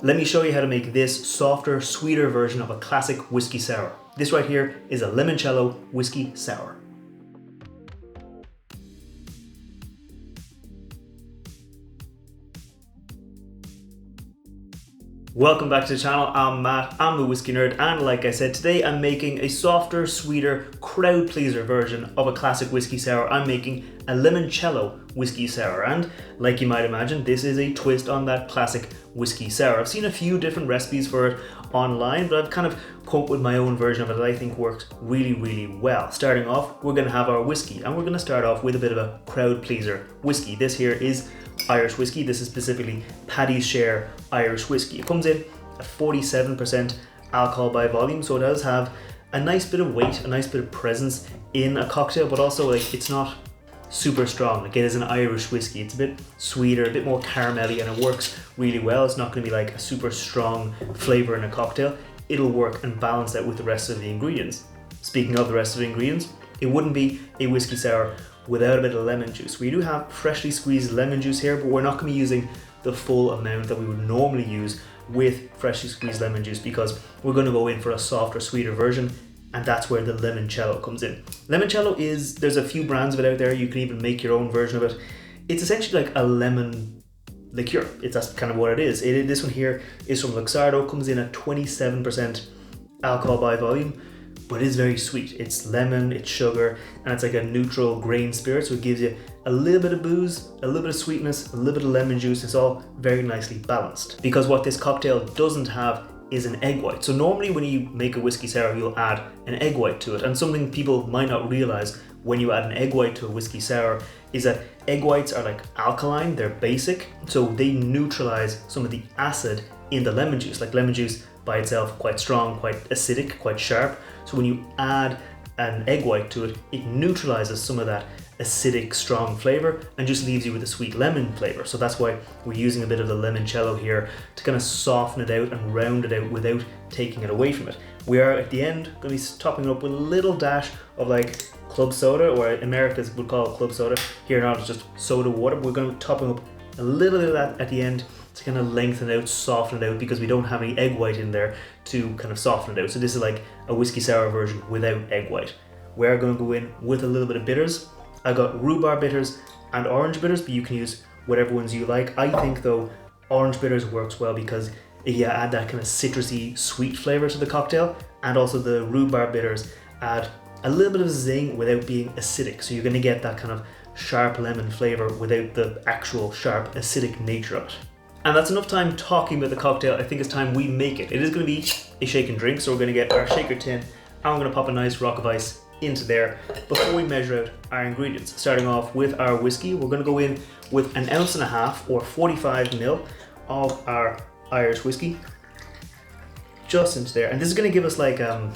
Let me show you how to make this softer, sweeter version of a classic whiskey sour. This right here is a Limoncello Whiskey Sour. Welcome back to the channel. I'm Matt, I'm the Whiskey Nerd, and like I said, today I'm making a softer, sweeter, crowd pleaser version of a classic whiskey sour. I'm making a Limoncello Whiskey Sour, and like you might imagine, this is a twist on that classic whiskey sour. I've seen a few different recipes for it online, but I've kind of come up with my own version of it that I think works really well. Starting off, we're going to have our whiskey, and we're going to start off with a bit of a crowd pleaser whiskey. This here is Irish whiskey. This is specifically Paddy's Share Irish whiskey. It comes in at 47% alcohol by volume, so it does have a nice bit of weight, a nice bit of presence in a cocktail, but also like it's not super strong. Like, it is an Irish whiskey. It's a bit sweeter, a bit more caramelly, and it works really well. It's not going to be like a super strong flavor in a cocktail. It'll work and balance that with the rest of the ingredients. Speaking of the rest of the ingredients, it wouldn't be a whiskey sour without a bit of lemon juice. We do have freshly squeezed lemon juice here, but we're not going to be using the full amount that we would normally use with freshly squeezed lemon juice, because we're going to go in for a softer, sweeter version, and that's where the limoncello comes in. Limoncello there's a few brands of it out there. You can even make your own version of it. It's essentially like a lemon liqueur. That's kind of what it is. This one here is from Luxardo, comes in at 27% alcohol by volume, but it is very sweet. It's lemon, it's sugar, and it's like a neutral grain spirit, so it gives you a little bit of booze, a little bit of sweetness, a little bit of lemon juice. It's all very nicely balanced. Because what this cocktail doesn't have is an egg white. So normally when you make a whiskey sour, you'll add an egg white to it, and something people might not realize when you add an egg white to a whiskey sour is that egg whites are like alkaline, they're basic, so they neutralize some of the acid in the lemon juice. Like, lemon juice by itself, quite strong, quite acidic, quite sharp. So when you add an egg white to it, it neutralizes some of that acidic, strong flavor and just leaves you with a sweet lemon flavor. So that's why we're using a bit of the limoncello here to kind of soften it out and round it out without taking it away from it. We are at the end going to be topping it up with a little dash of like club soda, or Americans would call it club soda. Here now it's just soda water. But we're going to be topping up a little bit of that at the end to kind of lengthen it out, soften it out, because we don't have any egg white in there to kind of soften it out. So this is like a whiskey sour version without egg white. We're going to go in with a little bit of bitters. I got rhubarb bitters and orange bitters, but you can use whatever ones you like. I think though orange bitters works well because you add that kind of citrusy sweet flavor to the cocktail, and also the rhubarb bitters add a little bit of zing without being acidic. So you're going to get that kind of sharp lemon flavor without the actual sharp acidic nature of it. And that's enough time talking about the cocktail. I think it's time we make it. It is going to be a shake and drink, so we're going to get our shaker tin, and we're going to pop a nice rock of ice into there before we measure out our ingredients. Starting off with our whiskey, we're going to go in with 1.5 ounces or 45 ml of our Irish whiskey, just into there. And this is going to give us like kind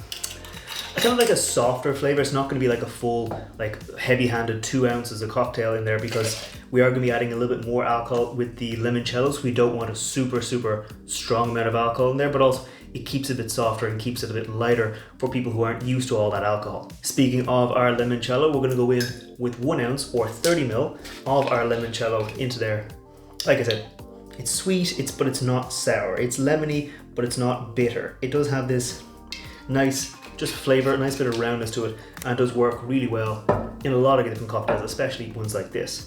of like a softer flavor. It's not going to be like a full, like heavy-handed 2 ounces of cocktail in there, because we are going to be adding a little bit more alcohol with the limoncello, so we don't want a super strong amount of alcohol in there, but also it keeps it a bit softer and keeps it a bit lighter for people who aren't used to all that alcohol. Speaking of our limoncello, we're going to go in with 1 ounce or 30 ml of our limoncello into there. Like I said, it's sweet, but it's not sour. It's lemony, but it's not bitter. It does have this nice just flavor, a nice bit of roundness to it, and does work really well in a lot of different cocktails, especially ones like this.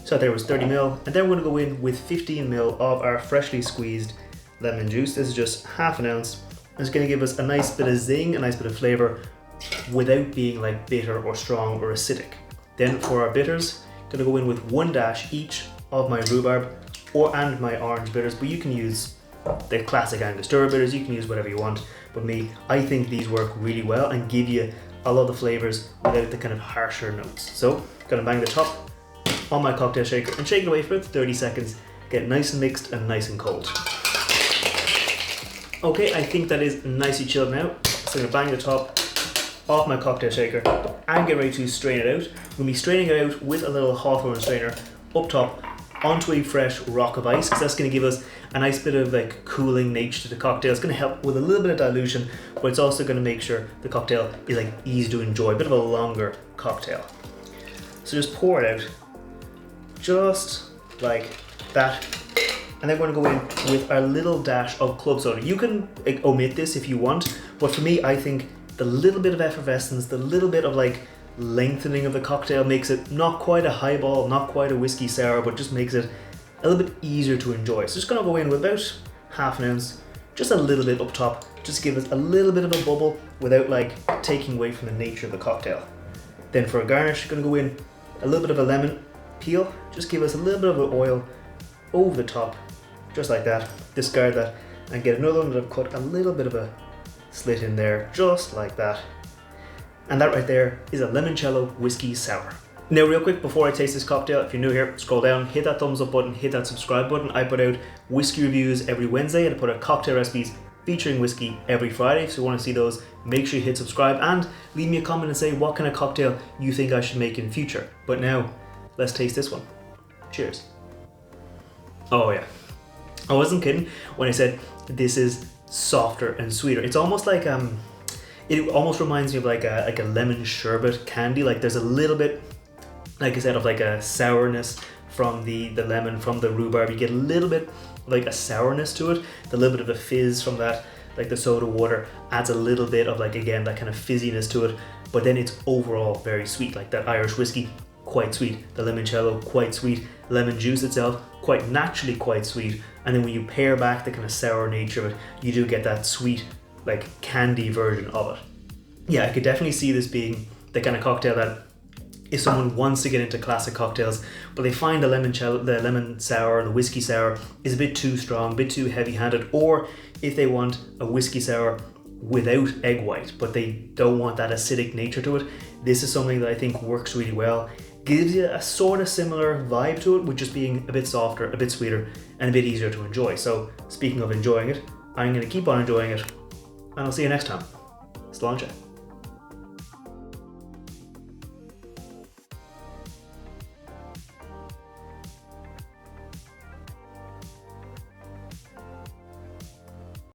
So there was 30 ml, and then we're going to go in with 15 ml of our freshly squeezed lemon juice. This is just 1/2 ounce. It's going to give us a nice bit of zing, a nice bit of flavor, without being like bitter or strong or acidic. Then for our bitters, I'm going to go in with 1 dash each of my rhubarb and my orange bitters, but you can use the classic Angostura bitters, you can use whatever you want. But I think these work really well and give you a lot of the flavors without the kind of harsher notes. So I'm going to bang the top on my cocktail shaker and shake it away for about 30 seconds, get it nice and mixed and nice and cold. Okay, I think that is nicely chilled now. So I'm going to bang the top off my cocktail shaker and get ready to strain it out. We're going to be straining it out with a little Hawthorne strainer up top onto a fresh rock of ice, because that's going to give us a nice bit of like cooling nature to the cocktail. It's going to help with a little bit of dilution, but it's also going to make sure the cocktail is like easy to enjoy, a bit of a longer cocktail. So just pour it out, just like that, And then we're gonna go in with our little dash of club soda. You can omit this if you want, but for me, I think the little bit of effervescence, the little bit of like lengthening of the cocktail makes it not quite a highball, not quite a whiskey sour, but just makes it a little bit easier to enjoy. So just gonna go in with about half an ounce, just a little bit up top, just give us a little bit of a bubble without like taking away from the nature of the cocktail. Then for a garnish, you're gonna go in a little bit of a lemon peel, just give us a little bit of an oil over the top, just like that. Discard that and get another one that I've cut a little bit of a slit in there, just like that. And that right there is a Limoncello Whiskey Sour. Now real quick, before I taste this cocktail, if you're new here, scroll down, hit that thumbs up button, hit that subscribe button. I put out whiskey reviews every Wednesday and I put out cocktail recipes featuring whiskey every Friday. So if you want to see those, make sure you hit subscribe and leave me a comment and say what kind of cocktail you think I should make in future. But now, let's taste this one. Cheers. Oh yeah, I wasn't kidding when I said this is softer and sweeter. It's almost like it almost reminds me of like a lemon sherbet candy. Like there's a little bit, like I said, of like a sourness from the lemon, from the rhubarb. You get a little bit like a sourness to it. The little bit of a fizz from that, like the soda water, adds a little bit of like, again, that kind of fizziness to it. But then it's overall very sweet. Like that Irish whiskey, quite sweet. The limoncello, quite sweet. Lemon juice itself, quite naturally quite sweet. And then when you pair back the kind of sour nature of it, you do get that sweet, like candy version of it. Yeah, I could definitely see this being the kind of cocktail that if someone wants to get into classic cocktails, but they find the lemon sour, the whiskey sour is a bit too strong, a bit too heavy-handed, or if they want a whiskey sour without egg white, but they don't want that acidic nature to it, this is something that I think works really well. Gives you a sort of similar vibe to it, with just being a bit softer, a bit sweeter, and a bit easier to enjoy. So speaking of enjoying it, I'm going to keep on enjoying it, and I'll see you next time. Sláinte.